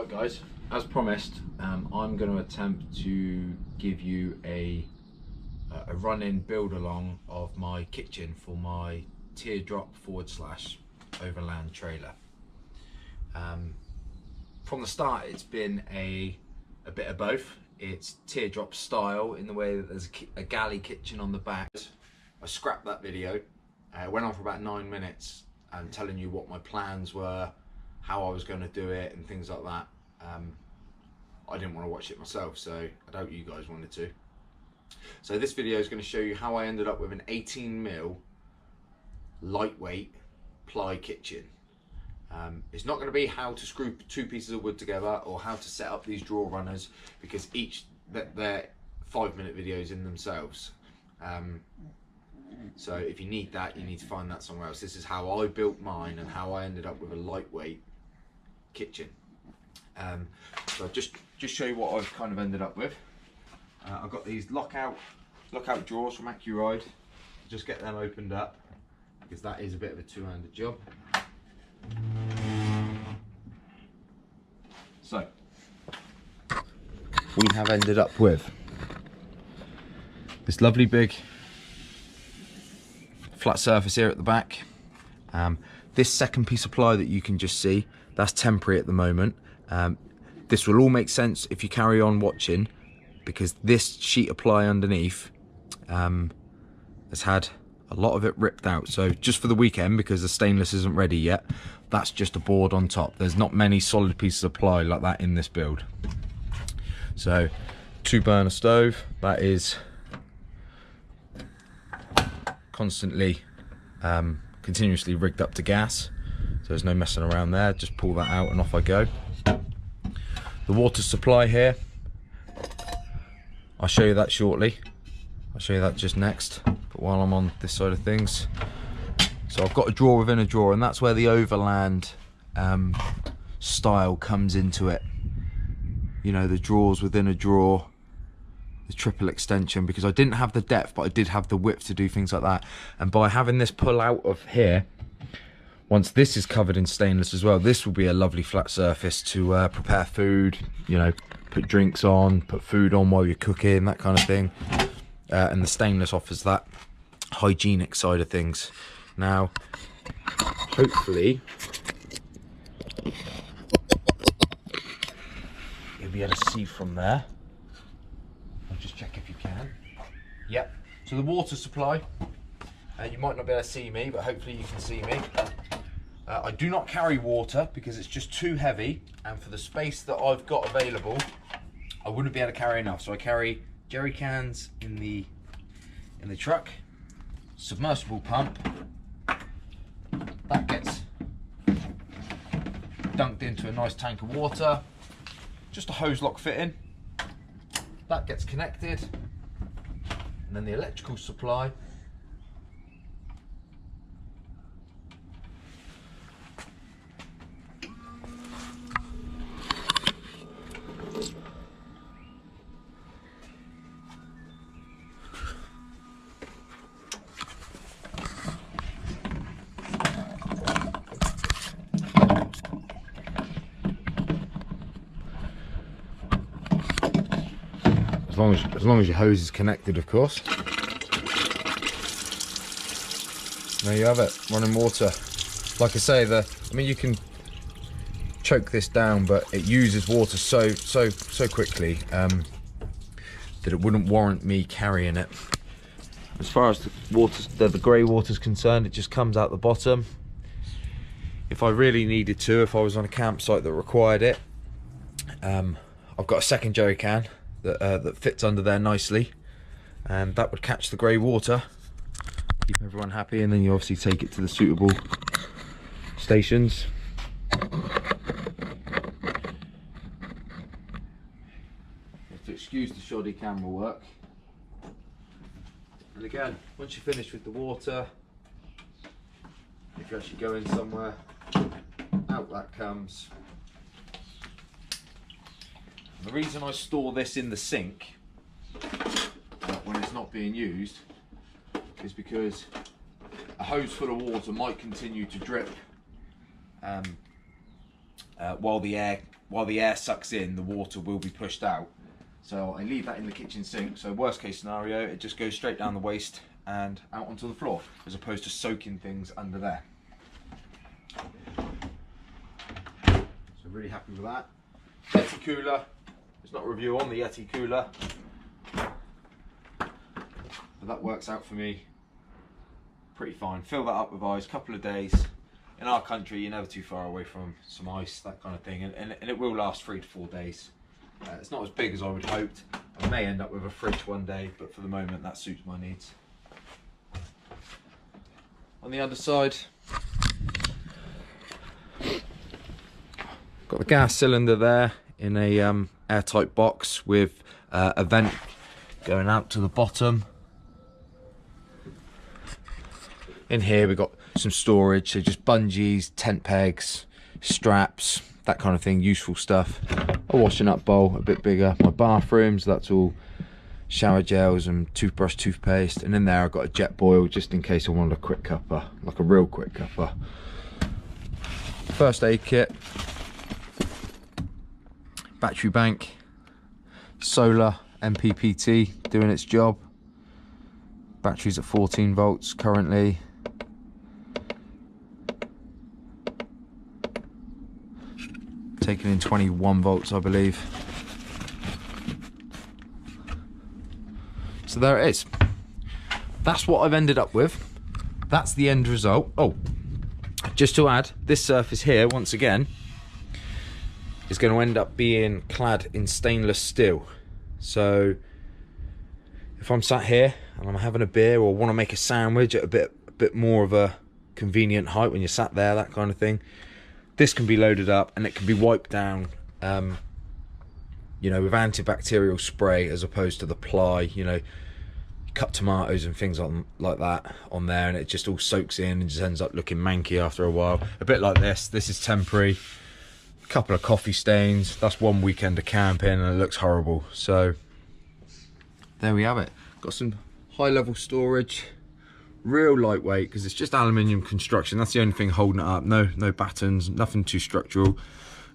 Right guys, as promised, I'm going to attempt to give you a run-in build along of my kitchen for my teardrop / overland trailer. From the start it's been a bit of both. It's teardrop style in the way that there's a galley kitchen on the back. I scrapped that video. It went on for about 9 minutes and telling you what my plans were, how I was going to do it and things like that. I didn't want to watch it myself, so I doubt you guys wanted to. So this video is going to show you how I ended up with an 18mm lightweight ply kitchen. It's not going to be how to screw 2 pieces of wood together or how to set up these drawer runners, because they're 5-minute videos in themselves. So if you need that, you need to find that somewhere else. This is how I built mine and how I ended up with a lightweight kitchen. So just show you what I've kind of ended up with. I've got these lockout drawers from AccuRide. Just get them opened up because that is a bit of a two-handed job. So we have ended up with this lovely big flat surface here at the back. This second piece of ply that you can just see, that's temporary at the moment. This will all make sense if you carry on watching, because this sheet of ply underneath has had a lot of it ripped out. So just for the weekend, because the stainless isn't ready yet, that's just a board on top. There's not many solid pieces of ply like that in this build. So 2-burner stove, that is constantly continuously rigged up to gas, so there's no messing around there. Just pull that out and off I go. The water supply here, I'll show you that shortly. I'll show you that just next, but while I'm on this side of things, so I've got a drawer within a drawer, and that's where the overland style comes into it. You know, the drawers within a drawer, the triple extension, because I didn't have the depth but I did have the width to do things like that. And by having this pull out of here, once this is covered in stainless as well, this will be a lovely flat surface to prepare food, you know, put drinks on, put food on while you're cooking, that kind of thing. And the stainless offers that hygienic side of things. Now hopefully you'll be able to see from there. I'll just check if you can. Yep. So the water supply, you might not be able to see me, but hopefully you can see me. I do not carry water because it's just too heavy, and for the space that I've got available, I wouldn't be able to carry enough. So I carry jerry cans in the truck, submersible pump that gets dunked into a nice tank of water, just a hose lock fitting that gets connected, and then the electrical supply. As long as your hose is connected, of course. There you have it, running water. Like I say, I mean, you can choke this down, but it uses water so quickly that it wouldn't warrant me carrying it. As far as the grey water is concerned, it just comes out the bottom. If I really needed to, if I was on a campsite that required it, I've got a second jerry can that fits under there nicely, and that would catch the grey water, keep everyone happy, and then you obviously take it to the suitable stations. You have to excuse the shoddy camera work. And again, once you're finished with the water, if you're actually going somewhere, out that comes. The reason I store this in the sink when it's not being used is because a hose full of water might continue to drip while the air while the air sucks in, the water will be pushed out. So I leave that in the kitchen sink, so worst case scenario, it just goes straight down the waste and out onto the floor, as opposed to soaking things under there. So really happy with that. Yeti cooler, there's not a review on the Yeti cooler, but that works out for me pretty fine. Fill that up with ice, couple of days. In our country, you're never too far away from some ice, that kind of thing, and it will last 3 to 4 days. It's not as big as I would hoped. I may end up with a fridge one day, but for the moment that suits my needs. On the other side, got the gas cylinder there in a airtight box with a vent going out to the bottom. In here we've got some storage, so just bungees, tent pegs, straps, that kind of thing, useful stuff. A washing up bowl, a bit bigger. My bathroom, so that's all shower gels and toothbrush, toothpaste. And in there I've got a jet boil, just in case I wanted a quick cuppa, like a real quick cuppa. First aid kit, battery bank, solar MPPT doing its job. Batteries at 14 volts currently. Taking in 21 volts, I believe. So there it is. That's what I've ended up with. That's the end result. Oh, just to add, this surface here, once again, is going to end up being clad in stainless steel. So if I'm sat here and I'm having a beer or want to make a sandwich at a bit more of a convenient height when you're sat there, that kind of thing, this can be loaded up and it can be wiped down, you know, with antibacterial spray as opposed to the ply. You know, you cut tomatoes and things like that on there and it just all soaks in and just ends up looking manky after a while. A bit like this. This is temporary. A couple of coffee stains. That's one weekend of camping and it looks horrible. So there we have it. Got some high level storage. Real lightweight because it's just aluminium construction. That's the only thing holding it up. No battens, nothing too structural,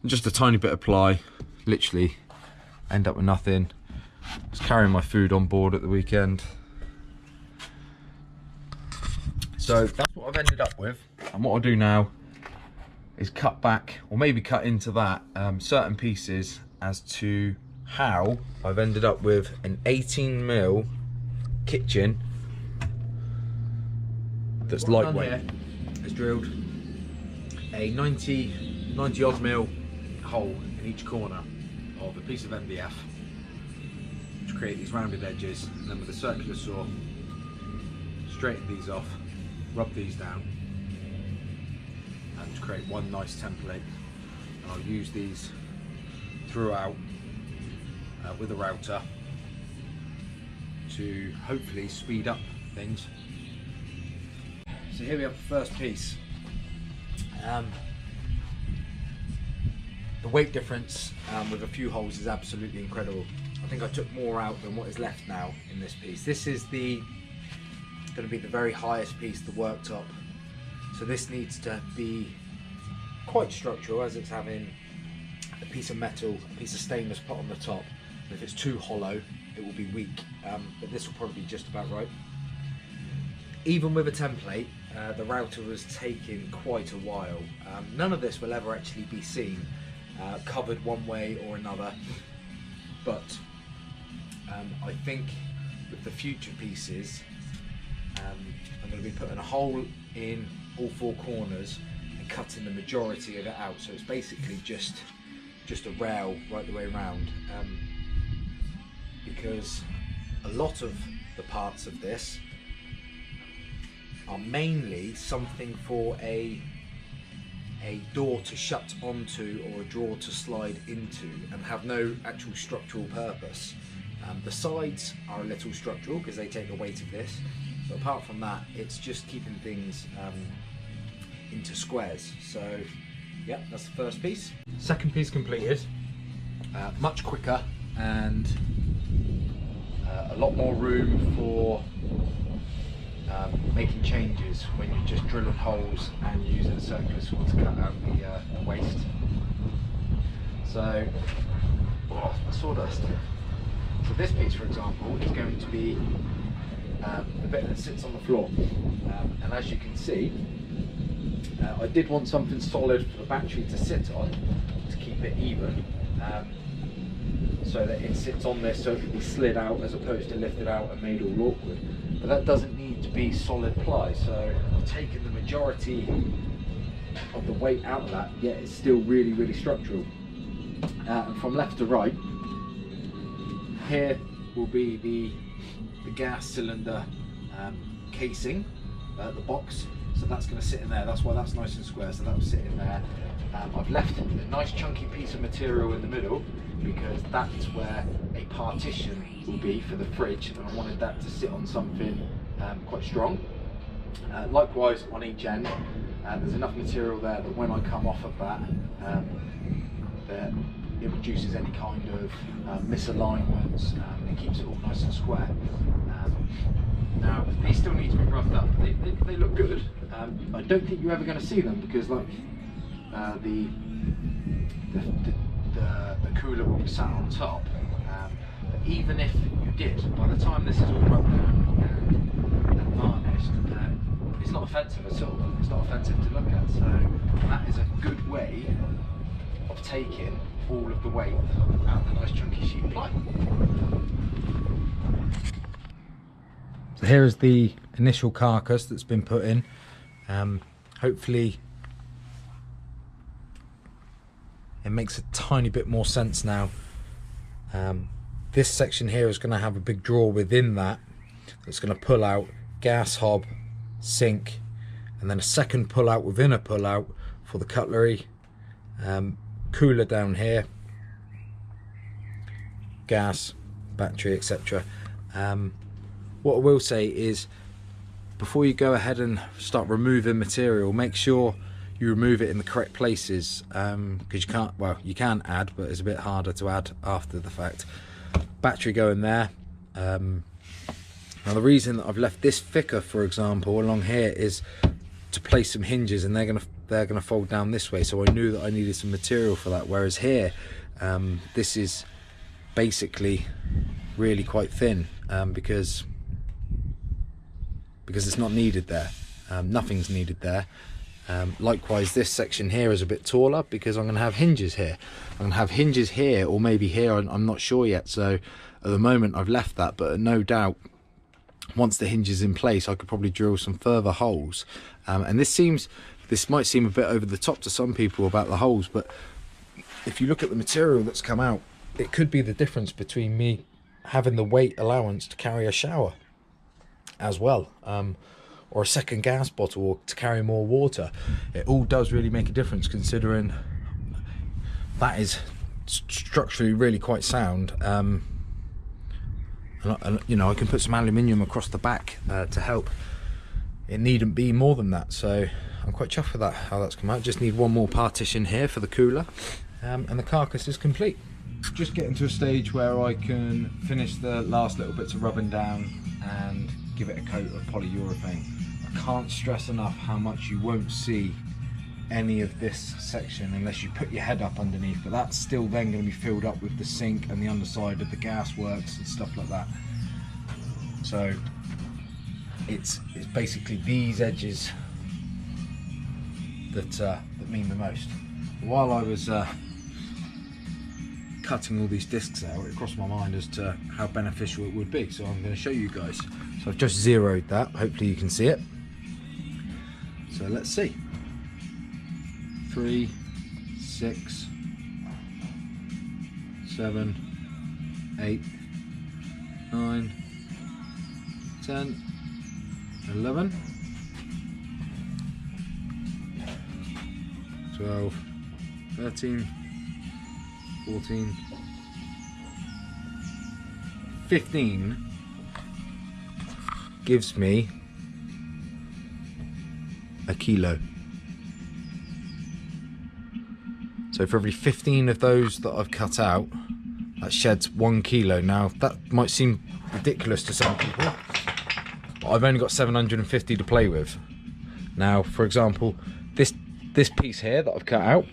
and just a tiny bit of ply. Literally end up with nothing. Just carrying my food on board at the weekend. So that's what I've ended up with, and what I'll do now is cut back, or maybe cut into that, certain pieces as to how I've ended up with an 18mm kitchen that's lightweight. Has drilled a 90 odd mil hole in each corner of a piece of MDF to create these rounded edges, and then with a circular saw straighten these off, rub these down, and to create one nice template. And I'll use these throughout with a router to hopefully speed up things. So here we have the first piece. The weight difference with a few holes is absolutely incredible. I think I took more out than what is left now in this piece. This is going to be the very highest piece, the worktop. So this needs to be quite structural, as it's having a piece of metal, a piece of stainless put on the top. And if it's too hollow, it will be weak. But this will probably be just about right. Even with a template, the router was taking quite a while. None of this will ever actually be seen, covered one way or another, but I think with the future pieces, I'm going to be putting a hole in all 4 corners and cutting the majority of it out, so it's basically just a rail right the way around, because a lot of the parts of this are mainly something for a door to shut onto or a drawer to slide into and have no actual structural purpose. The sides are a little structural because they take the weight of this, but apart from that, it's just keeping things into squares. So yeah, that's the first piece. Second piece completed, much quicker and a lot more room for making changes when you're just drilling holes and using a circular saw to cut out the waste. So, oh, sawdust. So this piece, for example, is going to be the bit that sits on the floor. And as you can see, I did want something solid for the battery to sit on to keep it even, so that it sits on this so it can be slid out as opposed to lifted out and made all awkward. But that doesn't need to be solid ply, so I've taken the majority of the weight out of that, yet it's still really, really structural. And from left to right, here will be the gas cylinder casing, the box, so that's going to sit in there. That's why that's nice and square, so that will sit in there. I've left a nice chunky piece of material in the middle because that's where a partition will be for the fridge, and I wanted that to sit on something quite strong. Likewise on each end, there's enough material there that when I come off of that, that it reduces any kind of misalignments and keeps it all nice and square. Now these still need to be rubbed up. They look good. I don't think you're ever going to see them because like the cooler will be sat on top. But even if you did, by the time this is all rubbed down and varnished, it's not offensive at all. It's not offensive to look at. So that is a good way of taking all of the weight out of the nice chunky sheet of ply. So here is the initial carcass that's been put in. Hopefully it makes a tiny bit more sense now. This section here is going to have a big drawer within that that's going to pull out gas hob, sink, and then a second pull out within a pull out for the cutlery, cooler down here, gas, battery, etc. What I will say is, before you go ahead and start removing material, make sure you remove it in the correct places, because you can't, well, you can add, but it's a bit harder to add after the fact. Battery going there. Now the reason that I've left this thicker, for example, along here is to place some hinges, and they're gonna fold down this way, so I knew that I needed some material for that. Whereas here, this is basically really quite thin, because it's not needed there. Nothing's needed there. Likewise, this section here is a bit taller because I'm going to have hinges here. I'm going to have hinges here, or maybe here, I'm not sure yet. So at the moment I've left that, but no doubt once the hinge is in place I could probably drill some further holes. And this might seem a bit over the top to some people about the holes, but if you look at the material that's come out, it could be the difference between me having the weight allowance to carry a shower as well, or a second gas bottle, or to carry more water. It all does really make a difference, considering that is structurally really quite sound. And you know, I can put some aluminium across the back to help. It needn't be more than that, so I'm quite chuffed with that, how that's come out. Just need one more partition here for the cooler, and the carcass is complete. Just getting to a stage where I can finish the last little bits of rubbing down and give it a coat of polyurethane. I can't stress enough how much you won't see any of this section unless you put your head up underneath, but that's still then going to be filled up with the sink and the underside of the gas works and stuff like that. So it's basically these edges that mean the most. While I was cutting all these discs out, it crossed my mind as to how beneficial it would be, so I'm going to show you guys. So I've just zeroed that, hopefully you can see it. So let's see. 3, 6, 7, 8, 9, 10, 11, 12, 13, 14, 15 gives me a kilo. So for every 15 of those that I've cut out, that sheds 1 kilo. Now that might seem ridiculous to some people, but I've only got 750 to play with. Now, for example, this piece here that I've cut out,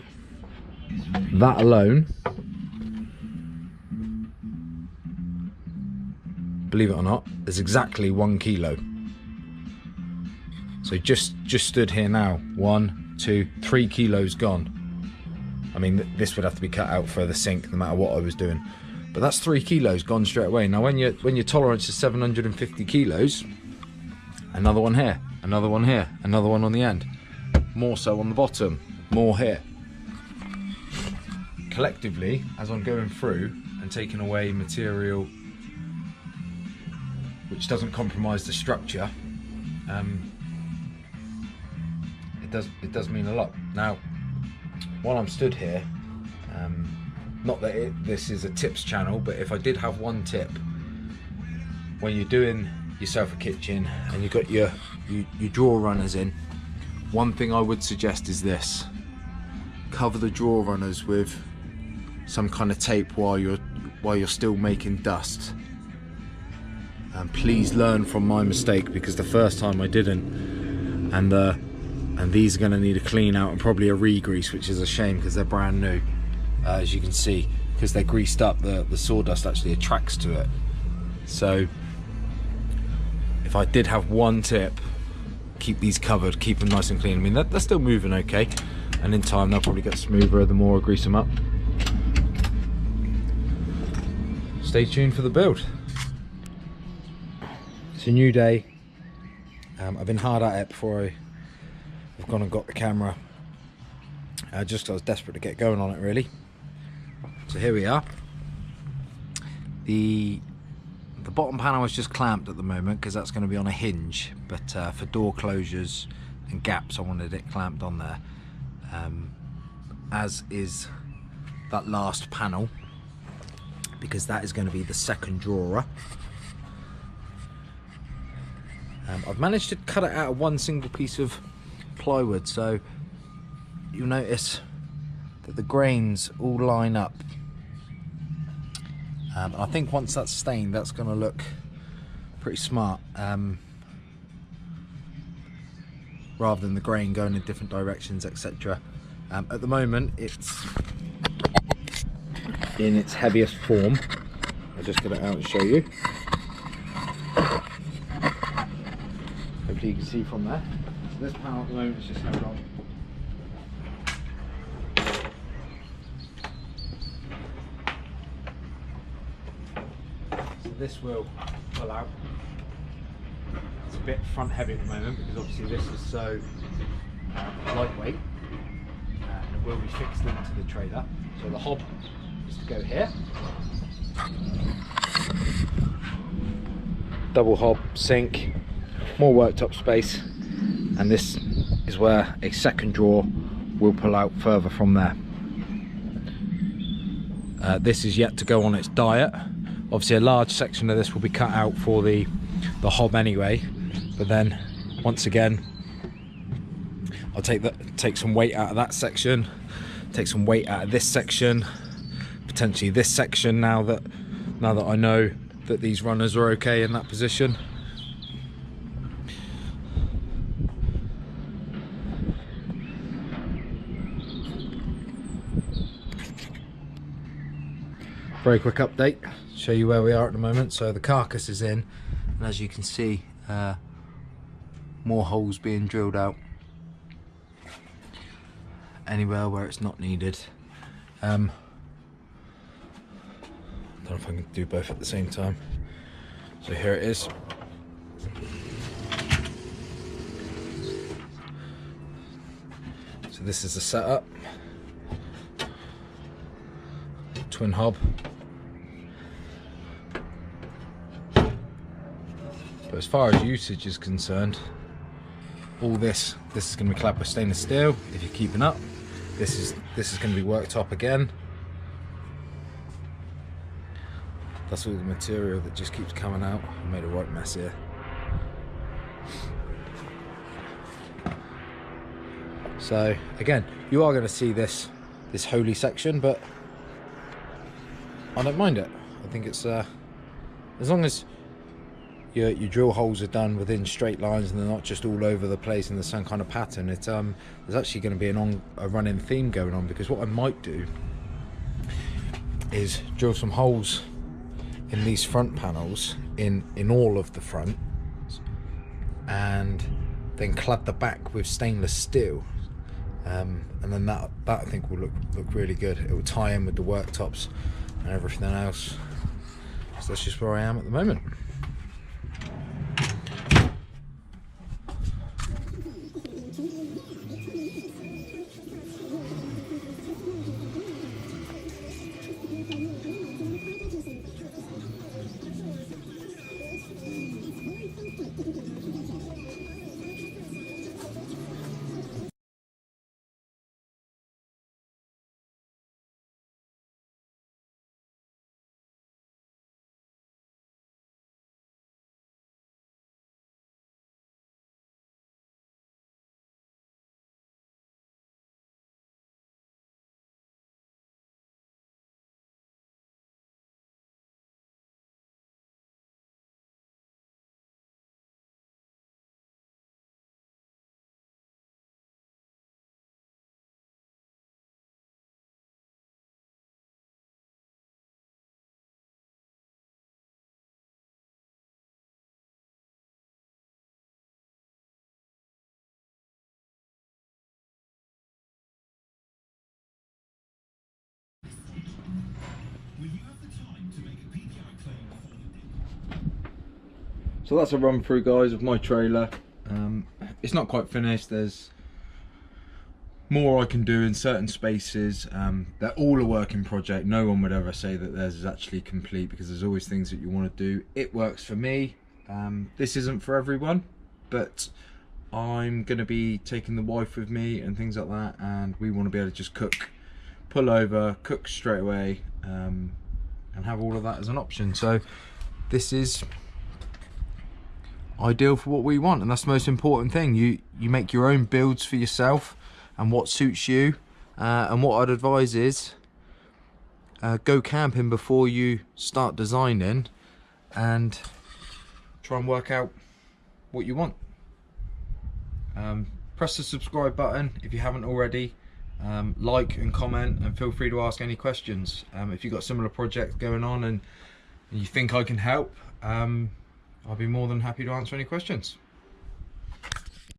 that alone, believe it or not, is exactly 1 kilo. So just stood here now, 1, 2, 3 kilos gone. I mean, this would have to be cut out for the sink no matter what I was doing, but that's 3 kilos gone straight away. Now when your tolerance is 750 kilos, another one here, another one here, another one on the end, more so on the bottom, more here. Collectively, as I'm going through and taking away material which doesn't compromise the structure, it does mean a lot. Now, while I'm stood here, not that this is a tips channel, but if I did have one tip, when you're doing yourself a kitchen and you've got your drawer runners in, one thing I would suggest is this: cover the drawer runners with some kind of tape while you're still making dust. And please learn from my mistake, because the first time I didn't, and these are going to need a clean out and probably a re-grease, which is a shame because they're brand new. As you can see, because they're greased up, the sawdust actually attracts to it. So if I did have one tip, keep these covered, keep them nice and clean. I mean, they're still moving okay, and in time they'll probably get smoother the more I grease them up. Stay tuned for the build. It's a new day. I've been hard at it before I've gone and got the camera, just because I was desperate to get going on it really. So here we are. The bottom panel is just clamped at the moment because that's going to be on a hinge, but for door closures and gaps I wanted it clamped on there, as is that last panel, because that is going to be the second drawer. I've managed to cut it out of one single piece of plywood, so you'll notice that the grains all line up. I think once that's stained, that's going to look pretty smart, rather than the grain going in different directions, etc. At the moment it's in its heaviest form. I'll just get it out and show you. Hopefully you can see from there. So this panel at the moment is just held on. So this will pull out. It's a bit front heavy at the moment because obviously this is so lightweight, and it will be fixed into the trailer. So the hob is to go here. Double hob, sink, more worktop space, and this is where a second drawer will pull out further from there. This is yet to go on its diet. Obviously a large section of this will be cut out for the hob anyway, but then once again I'll take some weight out of that section, take some weight out of this section, potentially this section, now that I know that these runners are okay in that position. Very quick update, show you where we are at the moment. So the carcass is in, and as you can see, more holes being drilled out anywhere where it's not needed. I don't know if I can do both at the same time. So here it is. So this is the setup. Twin hob. But as far as usage is concerned, all this is going to be clad with stainless steel if you're keeping up. This is going to be worked up again. That's all the material that just keeps coming out. I made a right mess here. So again, you are going to see this holy section, but I don't mind it. I think it's as long as your drill holes are done within straight lines and they're not just all over the place in the same kind of pattern. It's there's actually going to be a running theme going on, because what I might do is drill some holes in these front panels in all of the front, and then clad the back with stainless steel, and then that I think will look really good. It will tie in with the worktops and everything else. So that's just where I am at the moment. So that's a run through, guys, of my trailer. It's not quite finished. There's more I can do in certain spaces. They're all a working project. No one would ever say that theirs is actually complete, because there's always things that you want to do. It works for me. This isn't for everyone, but I'm going to be taking the wife with me and things like that, and we want to be able to just cook, pull over, cook straight away, and have all of that as an option. So this is ideal for what we want, and that's the most important thing. You make your own builds for yourself and what suits you, and what I'd advise is go camping before you start designing, and try and work out what you want. Press the subscribe button if you haven't already. Like and comment, and feel free to ask any questions. If you've got similar projects going on and you think I can help, I'll be more than happy to answer any questions.